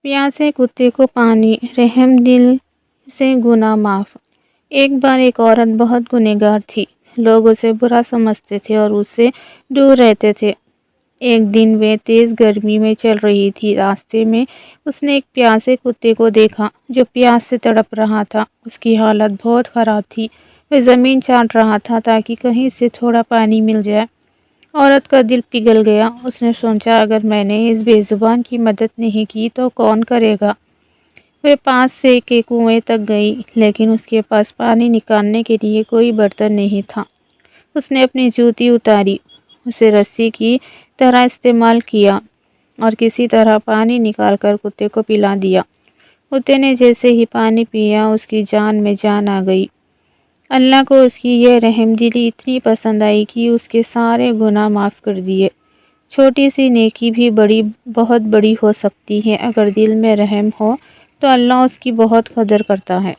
پیاسے کتے کو پانی، رحم دل سے گناہ معاف۔ ایک بار ایک عورت بہت گنہگار تھی۔ لوگ اسے برا سمجھتے تھے اور اس سے دور رہتے تھے۔ ایک دن وہ تیز گرمی میں چل رہی تھی۔ راستے میں اس نے ایک پیاسے کتے کو دیکھا جو پیاس سے تڑپ رہا تھا۔ اس کی حالت بہت خراب تھی۔ وہ زمین چاٹ رہا تھا تاکہ کہیں سے تھوڑا پانی مل جائے۔ عورت کا دل پگھل گیا۔ اس نے سوچا اگر میں نے اس بے زبان کی مدد نہیں کی تو کون کرے گا؟ وہ پاس سے کے کنویں تک گئی لیکن اس کے پاس پانی نکالنے کے لیے کوئی برتن نہیں تھا۔ اس نے اپنی جوتی اتاری، اسے رسی کی طرح استعمال کیا اور کسی طرح پانی نکال کر کتے کو پلا دیا۔ کتے نے جیسے ہی پانی پیا اس کی جان میں جان آ گئی۔ اللہ کو اس کی یہ رحم دلی اتنی پسند آئی کہ اس کے سارے گناہ معاف کر دیے۔ چھوٹی سی نیکی بھی بہت بڑی ہو سکتی ہے۔ اگر دل میں رحم ہو تو اللہ اس کی بہت قدر کرتا ہے۔